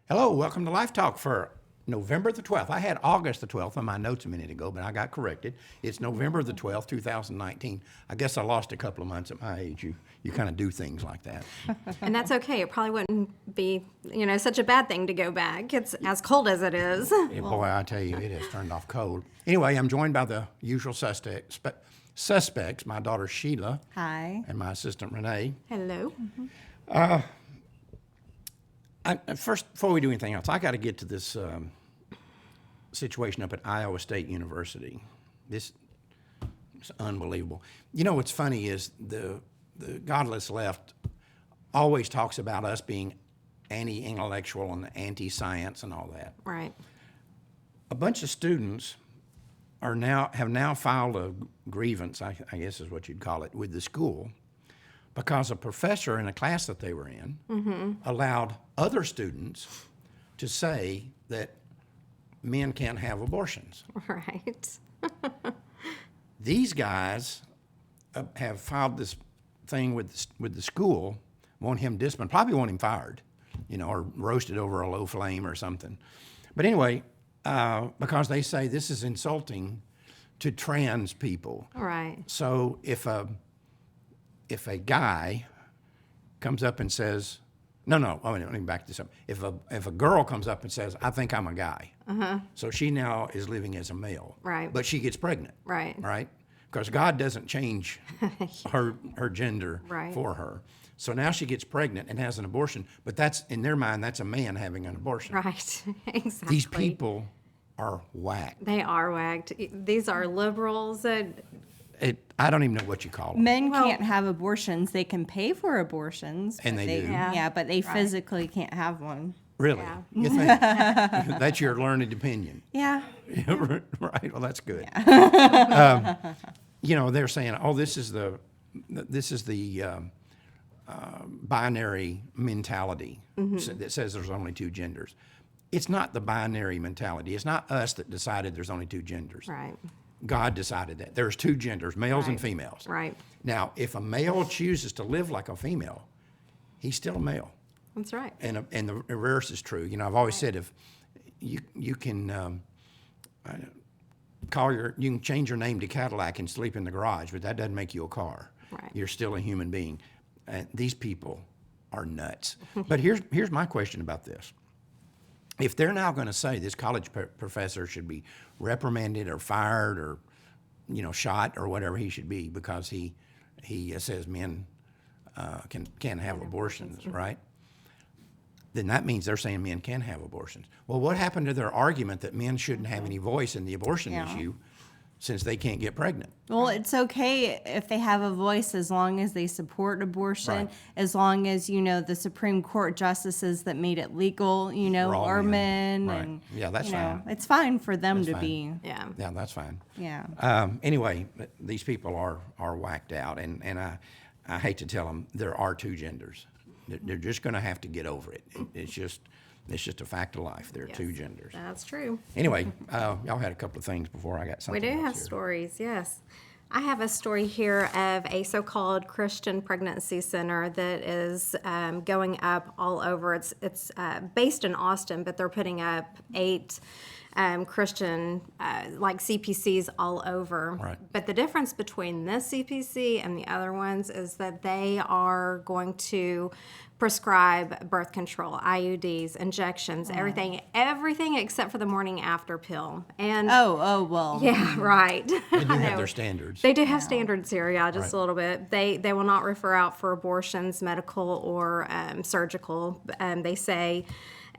Hello, welcome to Life Talk for November the 12th. I had August the 12th on my notes a minute ago, but I got corrected. It's November the 12th, 2019. I guess I lost a couple of months at my age. You kind of do things like that. And that's okay. It probably wouldn't be, such a bad thing to go back. It's as cold as it is. Yeah, boy, I tell you, it has turned off cold. Anyway, I'm joined by the usual suspects, my daughter Sheila. Hi. And my assistant Renee. Hello. First, before we do anything else, I got to get to this situation up at Iowa State University. This is unbelievable. You know what's funny is the godless left always talks about us being anti-intellectual and anti-science and all that. Right. A bunch of students have now filed a grievance, I guess is what you'd call it, with the school, because a professor in a class that they were in allowed other students to say that men can't have abortions. Right. These guys have filed this thing with the school, want him disciplined, probably want him fired, or roasted over a low flame or something. But anyway, because they say this is insulting to trans people. Right. So if a guy comes up and says, let me back this up. If a girl comes up and says, I think I'm a guy, so she now is living as a male, Right. but she gets pregnant, Right. Because God doesn't change her gender Right. for her. So now she gets pregnant and has an abortion, but that's, in their mind, that's a man having an abortion. Right. Exactly. These people are whacked. They are whacked. These are liberals that. I don't even know what you call them. Men can't have abortions. They can pay for abortions. And but they do. Yeah, but they physically can't have one. Really? Yeah. You think? That's your learned opinion. Yeah. Right. Well, that's good. They're saying, this is the binary mentality that says there's only two genders. It's not the binary mentality. It's not us that decided there's only two genders. Right. God decided that. There's two genders, males and females. Right. Now, if a male chooses to live like a female, he's still a male. That's right. And the reverse is true. I've always said if you can you can change your name to Cadillac and sleep in the garage, but that doesn't make you a car. Right. You're still a human being. These people are nuts. But here's my question about this. If they're now going to say this college professor should be reprimanded or fired or, shot or whatever he should be because he says men can't have abortions, right? Then that means they're saying men can have abortions. Well, what happened to their argument that men shouldn't have any voice in the abortion issue since they can't get pregnant? Well, it's okay if they have a voice as long as they support abortion, Right. as long as, the Supreme Court justices that made it legal, all are men. men. Right. And, Yeah, that's fine. It's fine for them That's to fine. be. Yeah. Yeah, that's fine. Yeah. Anyway, these people are whacked out, and I hate to tell them there are two genders. They're just going to have to get over it. It's just a fact of life. There are two genders. That's true. Anyway, y'all had a couple of things before I got something. We do else have here. stories, yes. I have a story here of a so-called Christian pregnancy center that is going up all over. It's based in Austin, but they're putting up 8 Christian like CPCs all over. Right. But the difference between this CPC and the other ones is that they are going to prescribe birth control, IUDs, injections, everything except for the morning after pill. And well. yeah, right. They do have their standards. They do have standards here, just Right. a little bit. They will not refer out for abortions, medical or surgical, they say.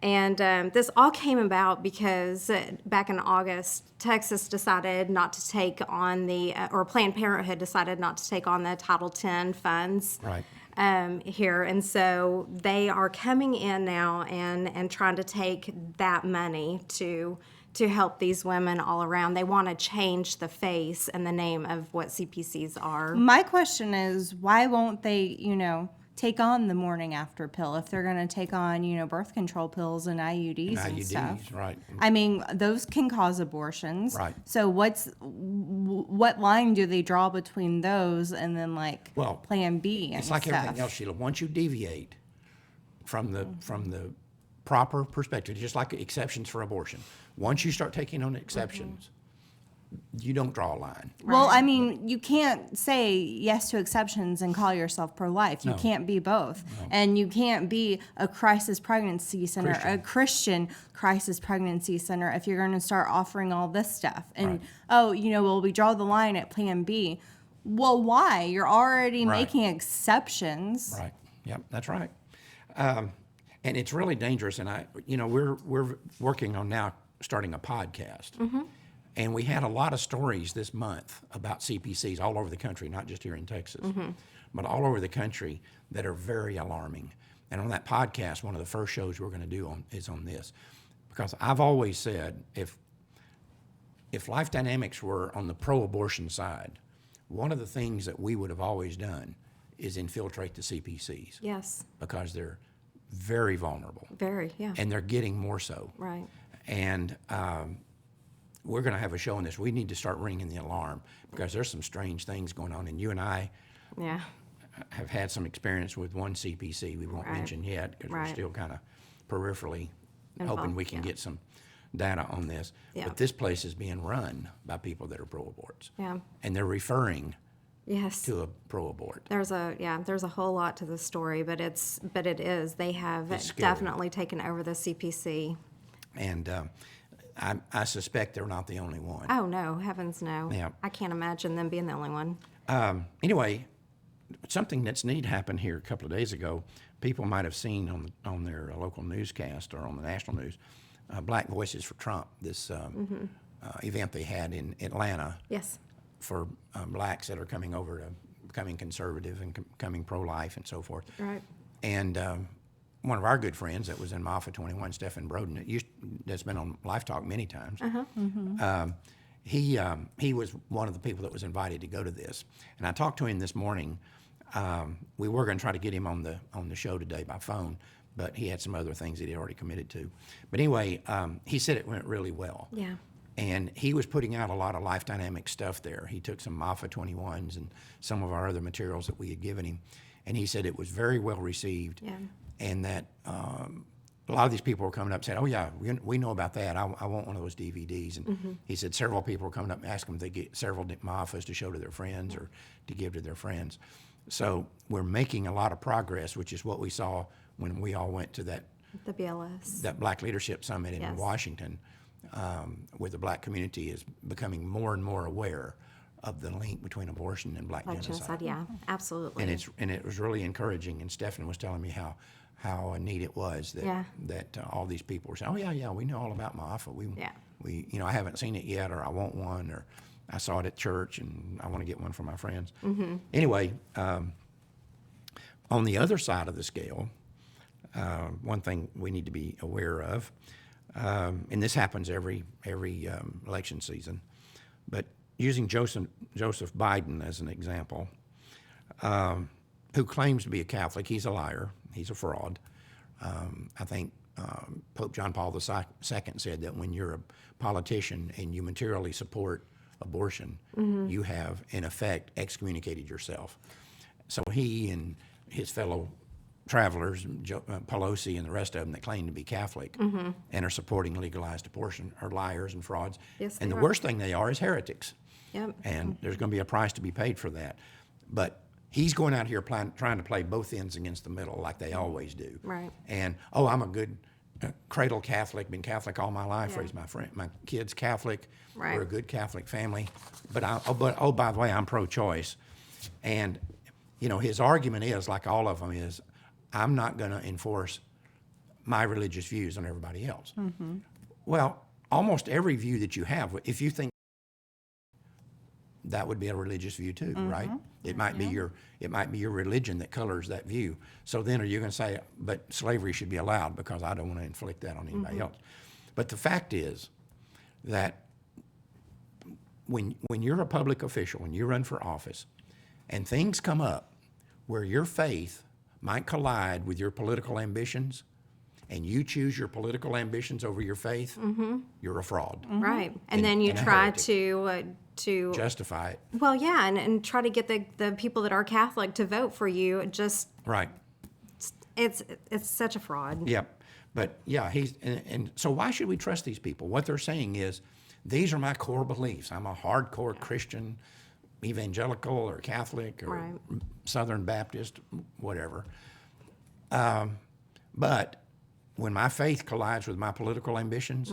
And this all came about because back in August, Texas decided not to take on or Planned Parenthood decided not to take on the Title X funds. Right. Here, and so they are coming in now and trying to take that money to help these women all around. They want to change the face and the name of what CPCs are. My question is, why won't they, take on the morning after pill if they're going to take on, birth control pills and IUDs and stuff? Right. I mean, those can cause abortions. Right. So what line do they draw between those and then Plan B and It's like stuff? everything else, Sheila. Once you deviate from the proper perspective, just like exceptions for abortion. Once you start taking on exceptions, you don't draw a line. Well, I mean, you can't say yes to exceptions and call yourself pro-life. You No. can't be both. And you can't be a crisis pregnancy center, a Christian crisis pregnancy center if you're going to start offering all this stuff. And, well, we draw the line at plan B. Well, why? You're already Right. making exceptions. Right. Yep, that's right. And it's really dangerous. And we're working on now starting a podcast. And we had a lot of stories this month about CPCs all over the country, not just here in Texas, but all over the country that are very alarming. And on that podcast, one of the first shows we're going to do is on this. Because I've always said, if Life Dynamics were on the pro-abortion side, one of the things that we would have always done is infiltrate the CPCs. Yes. Because they're very vulnerable. Very, yeah. And they're getting more so. Right. And we're going to have a show on this. We need to start ringing the alarm because there's some strange things going on. And you and I Yeah. have had some experience with one CPC we won't Right. mention yet because we're Right. still kind of peripherally Involved, hoping we can yeah. get some data on this. Yeah. But this place is being run by people that are pro-aborts. Yeah. And they're referring Yes. to a pro-abort. There's a whole lot to the story, but it is. They have It's scary. definitely taken over the CPC. And I suspect they're not the only one. Oh, no, heavens no. Yeah. I can't imagine them being the only one. Anyway, something that's neat happened here a couple of days ago. People might have seen on their local newscast or on the national news, Black Voices for Trump, this event they had in Atlanta Yes. for blacks that are coming over to becoming conservative and becoming pro-life and so forth. Right. And one of our good friends that was in Maafa 21, Stephen Broden, that's been on Life Talk many times, he was one of the people that was invited to go to this. And I talked to him this morning. We were going to try to get him on the show today by phone, but he had some other things that he already committed to. But anyway, he said it went really well. Yeah. And he was putting out a lot of Life Dynamic stuff there. He took some Maafa 21s and some of our other materials that we had given him. And he said it was very well received. Yeah. And that a lot of these people were coming up saying, oh, yeah, we know about that. I want one of those DVDs. And he said several people were coming up and asking if they get several Maafas to show to their friends or to give to their friends. So we're making a lot of progress, which is what we saw when we all went to that BLS. Black Leadership Summit in Yes. Washington, where the black community is becoming more and more aware of the link between abortion and black Like genocide. genocide, yeah, absolutely. And it was really encouraging. And Stephen was telling me how neat it was that all these people were saying, oh yeah, we know all about Maafa. We I haven't seen it yet, or I want one, or I saw it at church and I want to get one for my friends. Anyway, on the other side of the scale, one thing we need to be aware of, and this happens every election season, but using Joseph Biden as an example, who claims to be a Catholic, he's a liar, he's a fraud. I think Pope John Paul II said that when you're a politician and you materially support abortion, you have, in effect, excommunicated yourself. So he and his fellow travelers, Pelosi and the rest of them that claim to be Catholic and are supporting legalized abortion are liars and frauds. Yes, and they the are. worst thing they are is heretics. Yep. And there's going to be a price to be paid for that. But he's going out here trying to play both ends against the middle like they always do. Right. And, I'm a good cradle Catholic, been Catholic all my life, Yeah. raised my kids Catholic. Right. We're a good Catholic family. But by the way, I'm pro-choice. And, his argument is, like all of them, is I'm not going to enforce my religious views on everybody else. Well, almost every view that you have, if you think that would be a religious view too, right? It might be your religion that colors that view. So then are you going to say, but slavery should be allowed because I don't want to inflict that on anybody else? But the fact is that when you're a public official, when you run for office, and things come up where your faith might collide with your political ambitions, and you choose your political ambitions over your faith, you're a fraud. Right. And then you and a try heretic. to Justify it. well, yeah, and try to get the people that are Catholic to vote for you. Just Right. it's such a fraud. Yep. But yeah, and so why should we trust these people? What they're saying is, these are my core beliefs. I'm a hardcore Christian, evangelical or Catholic or Right. Southern Baptist, whatever. But when my faith collides with my political ambitions,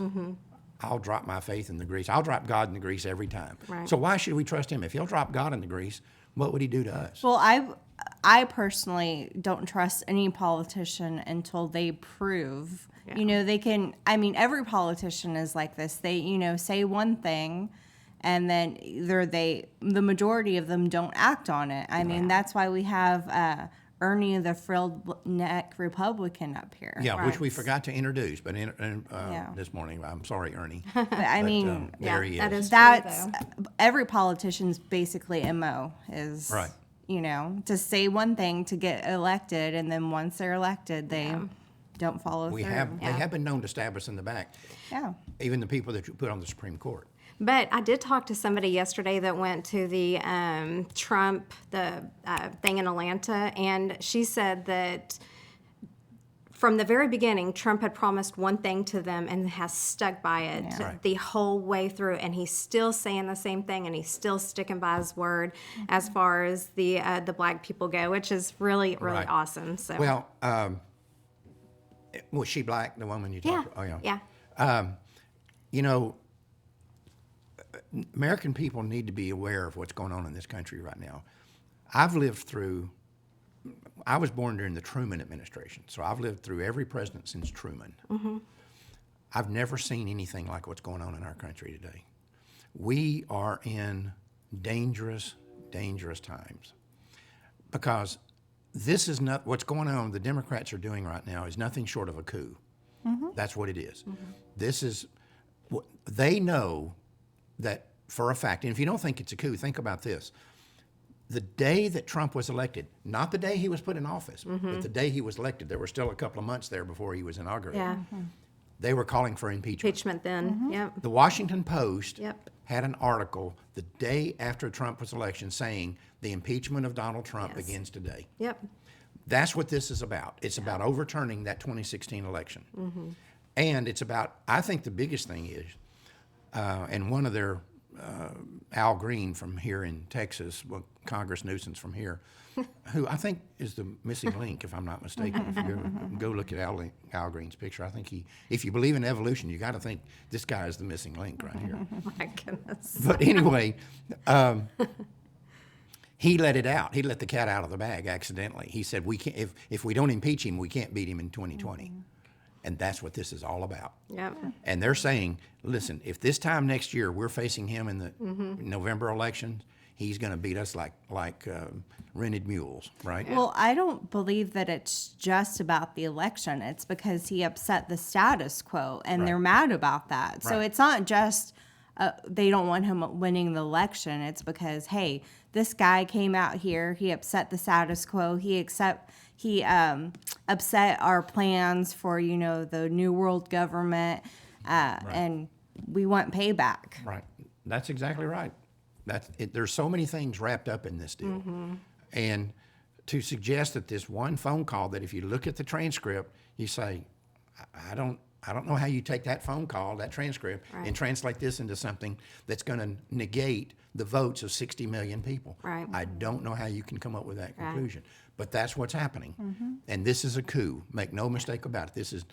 I'll drop my faith in the grease. I'll drop God in the grease every time. Right. So why should we trust him? If he'll drop God in the grease, what would he do to us? Well, I personally don't trust any politician until they prove, they can. I mean, every politician is like this. They, say one thing, and then either the majority of them don't act on it. I mean, that's why we have Ernie the frilled neck Republican up here. Yeah, which we forgot to introduce, but Yeah. this morning. I'm sorry, Ernie. But I mean, there he is. that is that's true, every politician's basically MO is Right. To say one thing to get elected, and then once they're elected, they don't follow They through. have been known to stab us in the back. Yeah. Even the people that you put on the Supreme Court. But I did talk to somebody yesterday that went to the Trump thing in Atlanta, and she said that from the very beginning, Trump had promised one thing to them and has stuck by it Right. the whole way through. And he's still saying the same thing, and he's still sticking by his word as far as the black people go, which is really, really Right. awesome. So Well, was she black, the woman you yeah, talked about? Oh, yeah, You know, American people need to be aware of what's going on in this country right now. I was born during the Truman administration, so I've lived through every president since Truman. I've never seen anything like what's going on in our country today. We are in dangerous, dangerous times because this is not what's going on. The Democrats are doing right now is nothing short of a coup. That's what it is. This is they know that for a fact. And if you don't think it's a coup, think about this. The day that Trump was elected, not the day he was put in office, but the day he was elected, there were still a couple of months there before he was inaugurated. yeah. They were calling for impeachment. Impeachment then. Yep. The Washington Post Yep. had an article the day after Trump was elected saying the impeachment of Donald Trump Yes. begins today. Yep. That's what this is about. It's about overturning that 2016 election. And it's about, I think the biggest thing is, and one of their, Al Green from here in Texas, well, Congress Nuisance from here, who I think is the missing link, if I'm not mistaken. If you go look at Al Green's picture, I think if you believe in evolution, you got to think this guy is the missing link right here. My goodness. But anyway, he let it out. He let the cat out of the bag accidentally. He said, "We can't. If we don't impeach him, we can't beat him in 2020." And that's what this is all about. Yep. And they're saying, listen, if this time next year we're facing him in the November election, he's going to beat us like rented mules, right? Well, I don't believe that it's just about the election. It's because he upset the status quo, and they're mad about that. So Right. it's not just they don't want him winning the election. It's because, hey, this guy came out here, he upset the status quo, he upset our plans for, the New World Government, and we want payback. Right. That's exactly right. There's so many things wrapped up in this deal. And to suggest that this one phone call, that if you look at the transcript, you say, I don't know how you take that phone call, that transcript, and translate this into something that's going to negate the votes of 60 million people. Right. I don't know how you can come up with that conclusion. But that's what's happening. And this is a coup. Make no mistake about it. This is,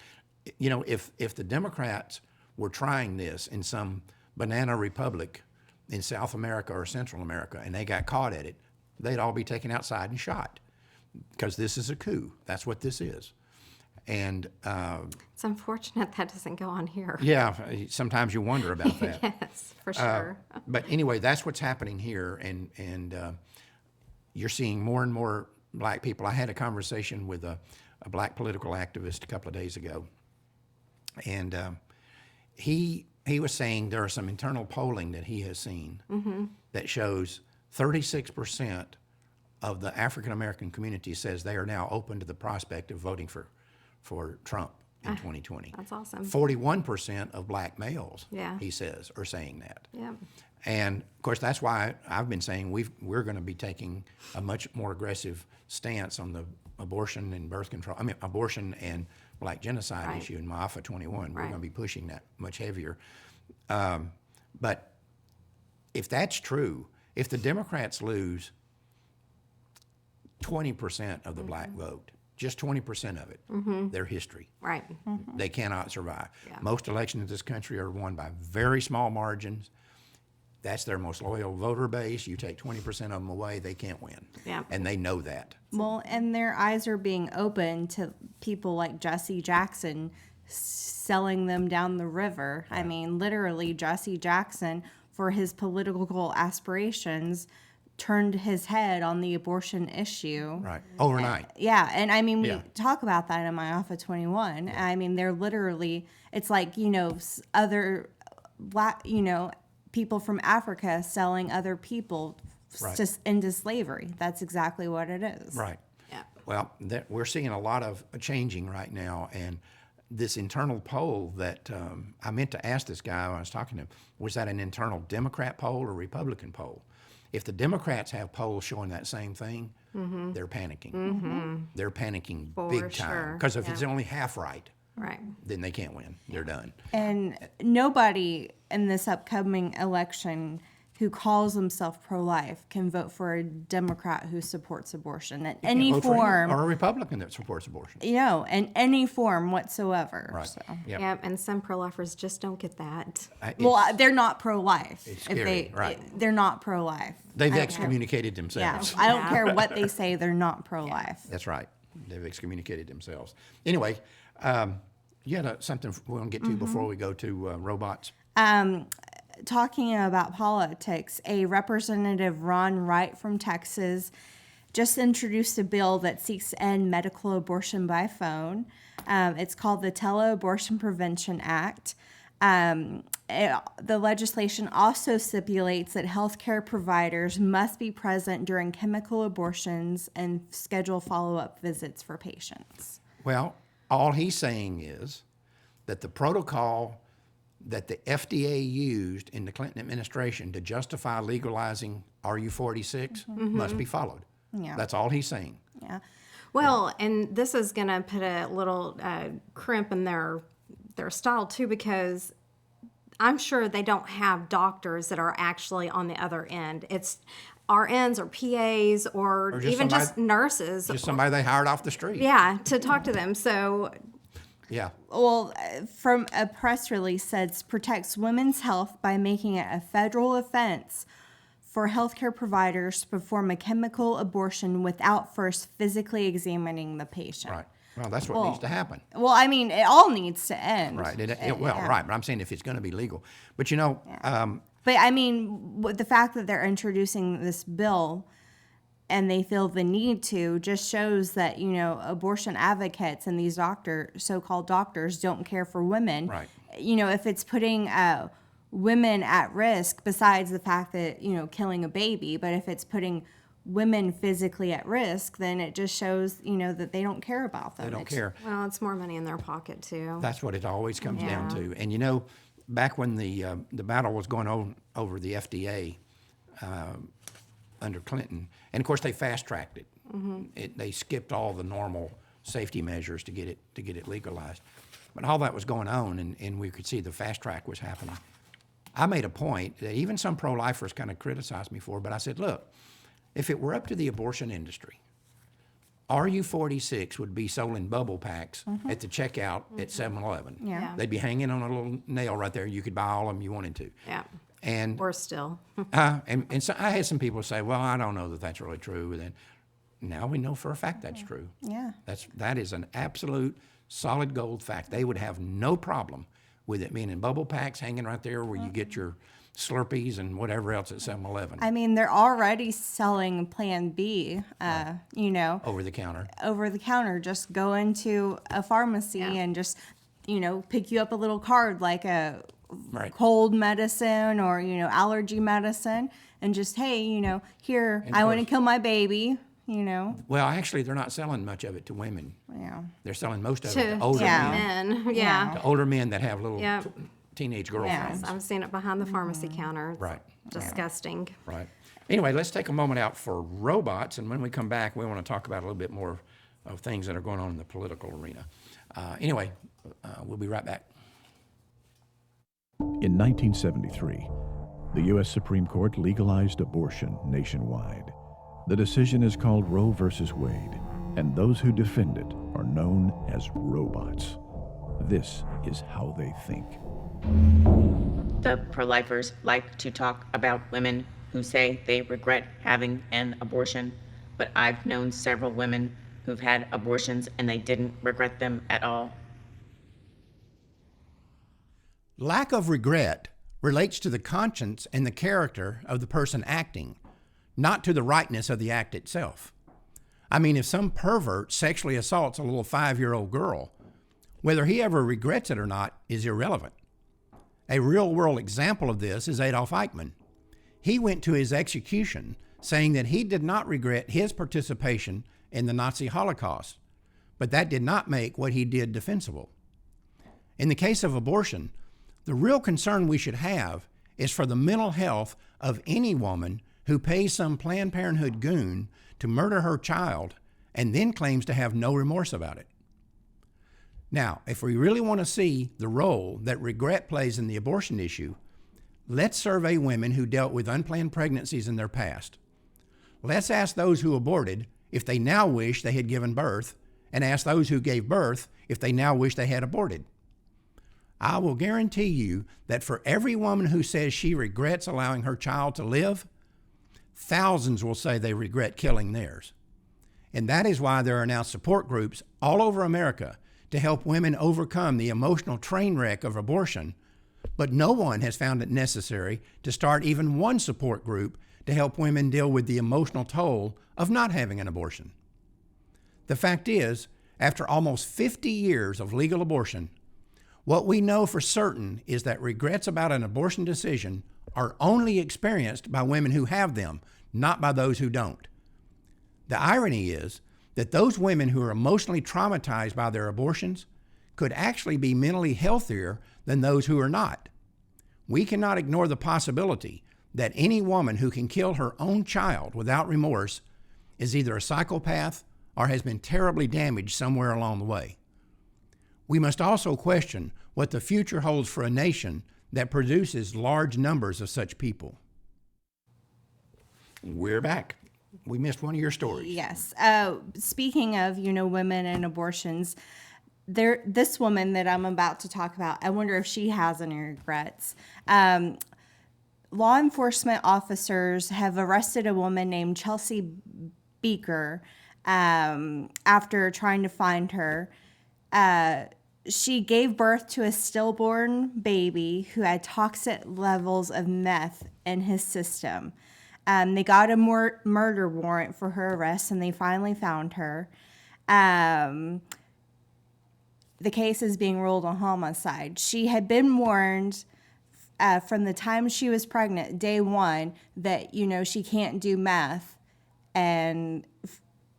if the Democrats were trying this in some banana republic in South America or Central America and they got caught at it, they'd all be taken outside and shot because this is a coup. That's what this is. And It's unfortunate that doesn't go on here. yeah, sometimes you wonder about that. Yes, for sure. But anyway, that's what's happening here, and you're seeing more and more black people. I had a conversation with a black political activist a couple of days ago, and he was saying there are some internal polling that he has seen that shows 36% of the African American community says they are now open to the prospect of voting for Trump in 2020. That's awesome. 41% of black males, Yeah. he says, are saying that. Yep. And of course, that's why I've been saying we're going to be taking a much more aggressive stance on the abortion and birth control. Abortion and black genocide Right. issue in Maafa 21. We're Right. going to be pushing that much heavier. But if that's true, if the Democrats lose 20% of the black vote, just 20% of it, their history. Right. They cannot survive. Yeah. Most elections in this country are won by very small margins. That's their most loyal voter base. You take 20% of them away, they can't win. Yeah. And they know that. Well, and their eyes are being opened to people like Jesse Jackson selling them down the river. I mean, literally, Jesse Jackson, for his political aspirations, turned his head on the abortion issue. Right. Overnight. Yeah, and I mean, we Yeah. talk about that in Maafa 21. I mean, they're literally, it's like, you know, other black, you know, people from Africa selling other people Right. just into slavery. That's exactly what it is. Right. Yeah. Well, we're seeing a lot of changing right now, and this internal poll that I meant to ask this guy when I was talking to him, was that an internal Democrat poll or Republican poll? If the Democrats have polls showing that same thing, they're panicking. They're panicking For big sure. time. Because if it's only half right, Right. then they can't win. They're done. And nobody in this upcoming election who calls himself pro-life can vote for a Democrat who supports abortion in any Vote for form, or a Republican that supports abortion. you know, in any form whatsoever. Right. So. Yep. Yeah, and some pro-lifers just don't get that. Well, they're not pro-life. It's scary, right. They're not pro-life. They've I don't excommunicated care. themselves. Yeah, I don't care what they say. They're not pro-life. That's right. They've excommunicated themselves. Anyway, you had something we want to get to before we go to robots? Talking about politics, a Representative Ron Wright from Texas just introduced a bill that seeks to end medical abortion by phone. It's called the Tele-Abortion Prevention Act. The legislation also stipulates that healthcare providers must be present during chemical abortions and schedule follow-up visits for patients. Well, all he's saying is that the protocol that the FDA used in the Clinton administration to justify legalizing RU46 must be followed. Yeah. That's all he's saying. Yeah. Well, and this is going to put a little crimp in their style too, because I'm sure they don't have doctors that are actually on the other end. It's RNs or PAs or just even just somebody- nurses. Just somebody they hired off the street. Yeah, to talk to them. So Yeah. Well, from a press release says protects women's health by making it a federal offense for healthcare providers to perform a chemical abortion without first physically examining the patient. Right. Well, that's what needs to happen. Well, I mean, it all needs to end. Right. Yeah. Right. But I'm saying if it's going to be legal. But you know, But I mean, the fact that they're introducing this bill and they feel the need to just shows that, you know, abortion advocates and these so-called doctors don't care for women. Right. You know, if it's putting women at risk, besides the fact that, you know, killing a baby, but if it's putting women physically at risk, then it just shows, you know, that they don't care about them. they don't care. well, it's more money in their pocket too. That's what it always comes down Yeah. to. And you know, back when the battle was going on over the FDA under Clinton, and of course they fast tracked it. They skipped all the normal safety measures to get it legalized. But all that was going on, and we could see the fast track was happening. I made a point that even some pro-lifers kind of criticized me for, but I said, look, if it were up to the abortion industry, RU46 would be sold in bubble packs at the checkout at 7-Eleven. Yeah. They'd be hanging on a little nail right there. You could buy all of them you wanted to. Yeah. And Or still. and so I had some people say, well, I don't know that that's really true. And then now we know for a fact that's true. Yeah. That is an absolute solid gold fact. They would have no problem with it being in bubble packs hanging right there where you get your Slurpees and whatever else at 7-Eleven. I mean, they're already selling Plan B, you know, Over the counter. over the counter. Just go into a pharmacy Yeah. and just, you know, pick you up a little card like a Right. cold medicine or, you know, allergy medicine, and just, hey, you know, here, And I of want to course- kill my baby, you know. Well, actually, they're not selling much of it to women. Yeah. They're selling most of it To to older Yeah. men. men. Yeah. To older men that have little Yeah. teenage girlfriends. I've seen it behind the pharmacy counter. It's Right. disgusting. Right. Anyway, let's take a moment out for robots, and when we come back, we want to talk about a little bit more of things that are going on in the political arena. Anyway, we'll be right back. In 1973, the U.S. Supreme Court legalized abortion nationwide. The decision is called Roe versus Wade, and those who defend it are known as robots. This is how they think. The pro-lifers like to talk about women who say they regret having an abortion, but I've known several women who've had abortions and they didn't regret them at all. Lack of regret relates to the conscience and the character of the person acting, not to the rightness of the act itself. I mean, if some pervert sexually assaults a little 5-year-old girl, whether he ever regrets it or not is irrelevant. A real-world example of this is Adolf Eichmann. He went to his execution saying that he did not regret his participation in the Nazi Holocaust, but that did not make what he did defensible. In the case of abortion, the real concern we should have is for the mental health of any woman who pays some Planned Parenthood goon to murder her child and then claims to have no remorse about it. Now, if we really want to see the role that regret plays in the abortion issue, let's survey women who dealt with unplanned pregnancies in their past. Let's ask those who aborted if they now wish they had given birth, and ask those who gave birth if they now wish they had aborted. I will guarantee you that for every woman who says she regrets allowing her child to live, thousands will say they regret killing theirs. And that is why there are now support groups all over America to help women overcome the emotional train wreck of abortion, but no one has found it necessary to start even one support group to help women deal with the emotional toll of not having an abortion. The fact is, after almost 50 years of legal abortion, what we know for certain is that regrets about an abortion decision are only experienced by women who have them, not by those who don't. The irony is that those women who are emotionally traumatized by their abortions could actually be mentally healthier than those who are not. We cannot ignore the possibility that any woman who can kill her own child without remorse is either a psychopath or has been terribly damaged somewhere along the way. We must also question what the future holds for a nation that produces large numbers of such people. We're back. We missed one of your stories. Yes. Speaking of, women and abortions, this woman that I'm about to talk about, I wonder if she has any regrets. Law enforcement officers have arrested a woman named Chelsea Beaker after trying to find her. She gave birth to a stillborn baby who had toxic levels of meth in his system. They got a murder warrant for her arrest, and they finally found her. The case is being ruled a homicide. She had been warned from the time she was pregnant, day one, that, she can't do meth. And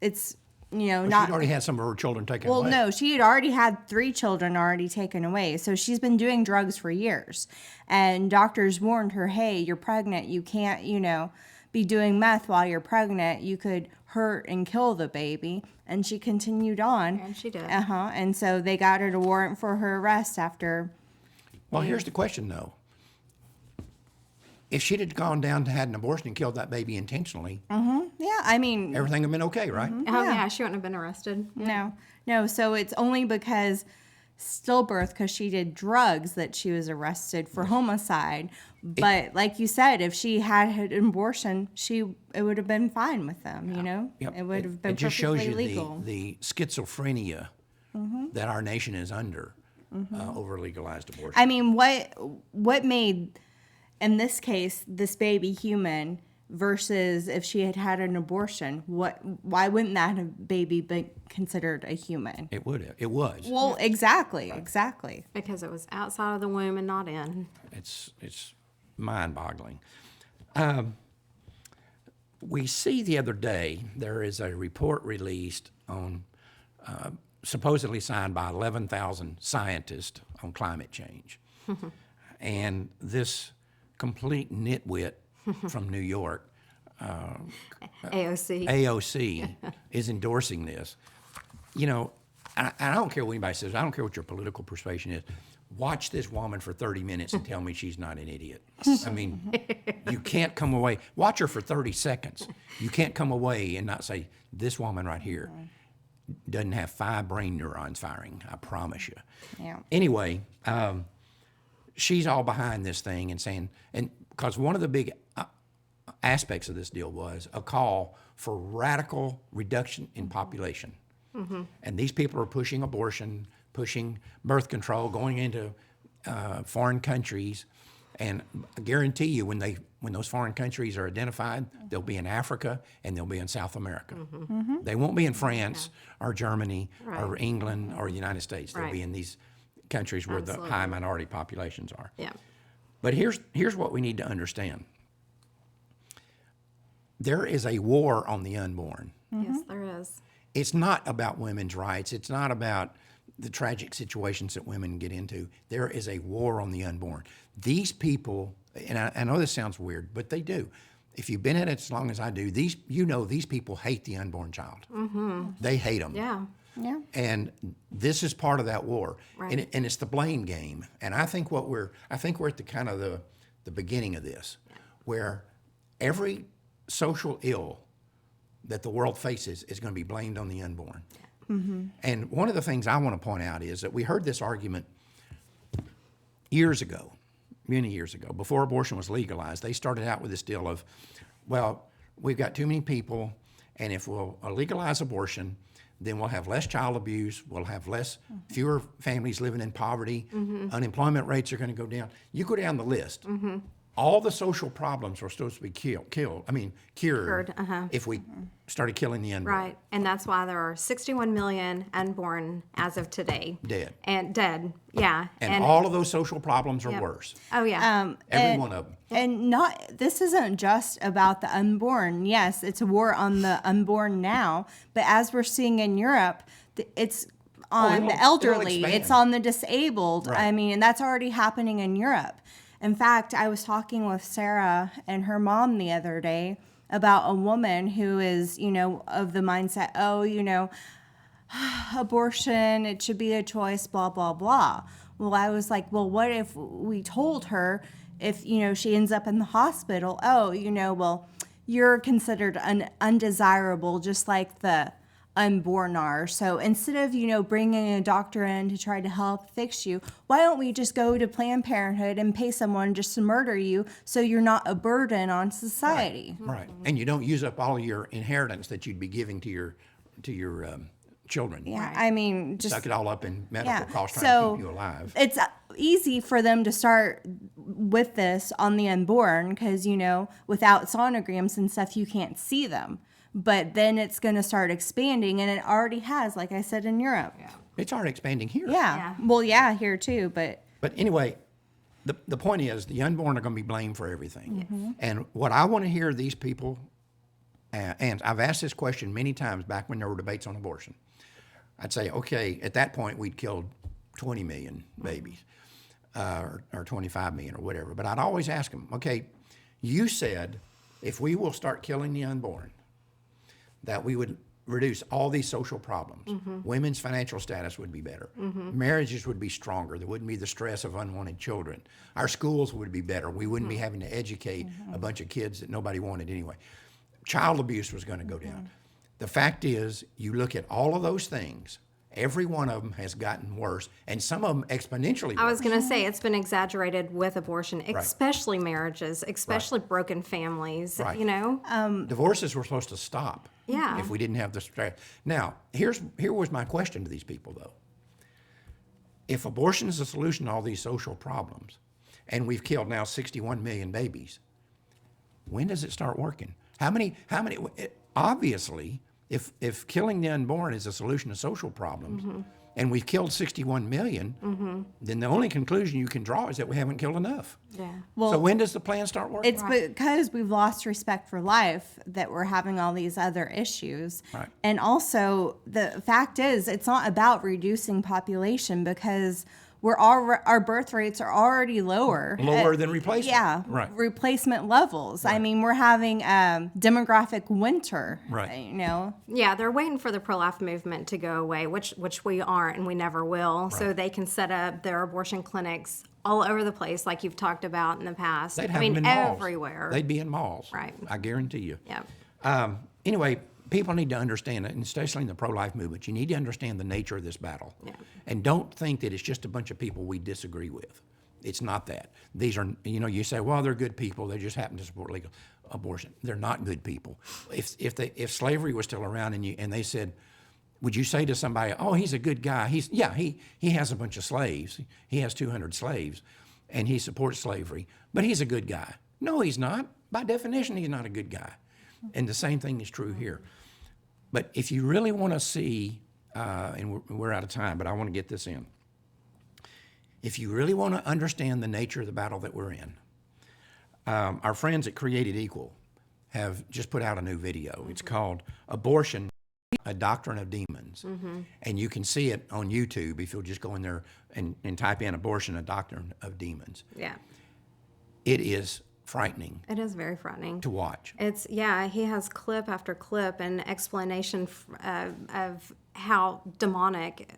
it's, But not... she'd already had some of her children taken away. Well, no, she had already had 3 children already taken away. So she's been doing drugs for years. And doctors warned her, hey, you're pregnant. You can't, be doing meth while you're pregnant. You could hurt and kill the baby. And she continued on. And she did. And so they got her a warrant for her arrest after. Well, here's the question, though. If she'd have gone down to had an abortion and killed that baby intentionally, Yeah, I mean. everything would have been okay, right? Oh, yeah, she wouldn't have been arrested. No. So it's only because stillbirth, because she did drugs, that she was arrested for homicide. But like you said, if she had an abortion, it would have been fine with them, Yep. It would have been It just shows perfectly you legal. the schizophrenia that our nation is under over legalized abortion. I mean, what made, in this case, this baby human versus if she had had an abortion? Why wouldn't that baby be considered a human? It would have. It was. Well, exactly. Because it was outside of the womb and not in. It's mind-boggling. We see the other day there is a report released on supposedly signed by 11,000 scientists on climate change. And this complete nitwit from New York, AOC. AOC, is endorsing this. you know, I don't care what anybody says. I don't care what your political persuasion is. Watch this woman for 30 minutes and tell me she's not an idiot. I mean, you can't come away. Watch her for 30 seconds. You can't come away and not say, this woman right here doesn't have 5 brain neurons firing. I promise you. Yeah. Anyway, she's all behind this thing and saying, and because one of the big aspects of this deal was a call for radical reduction in population. And these people are pushing abortion, pushing birth control, going into foreign countries. And I guarantee you, when those foreign countries are identified, they'll be in Africa and they'll be in South America. They won't be in France or Germany or England or the United States. They'll be in these countries where the high minority populations are. Yeah. But here's what we need to understand. There is a war on the unborn. Yes, there is. It's not about women's rights. It's not about the tragic situations that women get into. There is a war on the unborn. These people, and I know this sounds weird, but they do. If you've been in it as long as I do, these people hate the unborn child. They hate them. Yeah. Yeah. And this is part of that war. Right. And it's the blame game. And I think we're at the kind of the beginning of this, where every social ill that the world faces is going to be blamed on the unborn. And one of the things I want to point out is that we heard this argument years ago, many years ago, before abortion was legalized. They started out with this deal of, well, we've got too many people, and if we'll legalize abortion, then we'll have less child abuse, we'll have fewer families living in poverty, unemployment rates are going to go down. You go down the list. All the social problems were supposed to be cured if we started killing the unborn. Right. And that's why there are 61 million unborn as of today. Dead. And dead. Yeah. And all of those social problems are worse. Oh, yeah. Every one of them. And this isn't just about the unborn. Yes, it's a war on the unborn now, but as we're seeing in Europe, it's on the elderly, expand. it's on the disabled. Right. I mean, and that's already happening in Europe. In fact, I was talking with Sarah and her mom the other day about a woman who is, of the mindset, abortion, it should be a choice, blah, blah, blah. Well, I was like, well, what if we told her if, she ends up in the hospital, you're considered undesirable, just like the unborn are. So instead of, bringing a doctor in to try to help fix you, why don't we just go to Planned Parenthood and pay someone just to murder you so you're not a burden on society? Right. And you don't use up all of your inheritance that you'd be giving to your children. Yeah, I mean, just suck it all up in medical costs trying so to keep you alive. It's easy for them to start with this on the unborn because, without sonograms and stuff, you can't see them. But then it's going to start expanding, and it already has, like I said, in Europe. Yeah. It's already expanding here. Yeah. Well, yeah, here too, but anyway, the point is the unborn are going to be blamed for everything. And what I want to hear these people, and I've asked this question many times back when there were debates on abortion. I'd say, okay, at that point we'd killed 20 million babies, or 25 million or whatever. But I'd always ask them, okay, you said if we will start killing the unborn, that we would reduce all these social problems. Women's financial status would be better. Marriages would be stronger. There wouldn't be the stress of unwanted children. Our schools would be better. We wouldn't be having to educate a bunch of kids that nobody wanted anyway. Child abuse was going to go down. The fact is, you look at all of those things, every one of them has gotten worse, and some of them exponentially worse. I was going to say it's been exaggerated with abortion, especially marriages, especially broken families, Right. Divorces were supposed to stop. Yeah. If we didn't have the stress. Now, here was my question to these people, though. If abortion is the solution to all these social problems, and we've killed now 61 million babies, when does it start working? How many? Obviously, if killing the unborn is a solution to social problems, and we've killed 61 million, then the only conclusion you can draw is that we haven't killed enough. Yeah. So when does the plan start working? it's because we've lost respect for life that we're having all these other issues. Right. And also, the fact is, it's not about reducing population because our birth rates are already lower. Lower than replacement. Yeah, Right. replacement levels. I mean, we're having demographic winter. Right. You know. Yeah, they're waiting for the pro-life movement to go away, which we aren't and we never will. So Right. they can set up their abortion clinics all over the place, like you've talked about in the past. They'd have I mean, them in malls. everywhere. They'd be in malls. Right. I guarantee you. Yeah. Anyway, people need to understand it, and especially in the pro-life movement, you need to understand the nature of this battle. Yeah. And don't think that it's just a bunch of people we disagree with. It's not that. These are, you say, well, they're good people. They just happen to support legal abortion. They're not good people. If slavery was still around and they said, would you say to somebody, oh, he's a good guy? He has a bunch of slaves. He has 200 slaves, and he supports slavery, but he's a good guy. No, he's not. By definition, he's not a good guy. And the same thing is true here. But if you really want to see, and we're out of time, but I want to get this in. If you really want to understand the nature of the battle that we're in, our friends at Created Equal have just put out a new video. It's called Abortion, a Doctrine of Demons. And you can see it on YouTube if you'll just go in there and type in Abortion, a Doctrine of Demons. Yeah. It is frightening It is very frightening. to watch. He has clip after clip and explanation of how demonic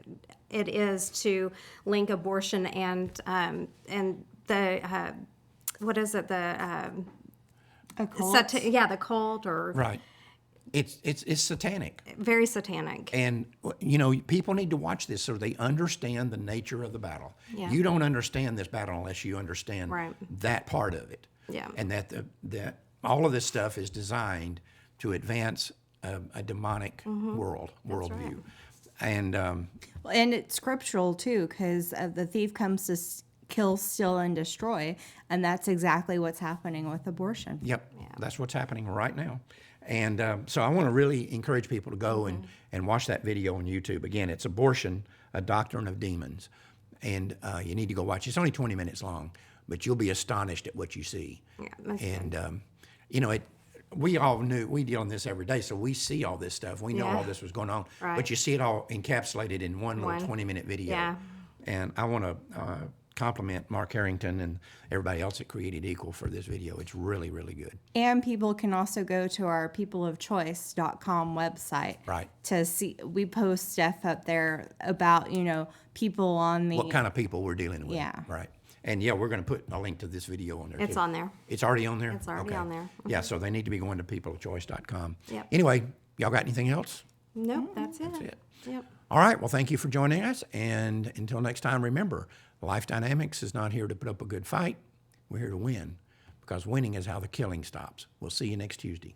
it is to link abortion and the what is it, the A cult. the cult, or Right. It's satanic. very satanic. And, people need to watch this so they understand the nature of the battle. Yeah. You don't understand this battle unless you understand Right. that part of it. Yeah. And that that all of this stuff is designed to advance a demonic worldview. And And it's scriptural too, because the thief comes to kill, steal, and destroy, and that's exactly what's happening with abortion. yep, that's what's happening right now. And so I want to really encourage people to go and watch that video on YouTube. Again, it's Abortion, a Doctrine of Demons. And you need to go watch it. It's only 20 minutes long, but you'll be astonished at what you see. Yeah, that's And, we all knew, we deal in this every day, so we see all this stuff. We know Yeah. all this was going on. Right. But you see it all encapsulated in one little One. 20-minute video. Yeah. And I want to compliment Mark Harrington and everybody else at Created Equal for this video. It's really, really good. And people can also go to our peopleofchoice.com website. Right. To see, we post stuff up there about, people on the. What kind of people we're dealing with. Yeah. Right. And we're going to put a link to this video on there. It's too. on there. It's already on there? It's already on there. Yeah, so they need to be going to peopleofchoice.com. Yep. Anyway, y'all got anything else? Nope, that's it. That's it. Yep. All right, well, thank you for joining us. And until next time, remember, Life Dynamics is not here to put up a good fight. We're here to win, because winning is how the killing stops. We'll see you next Tuesday.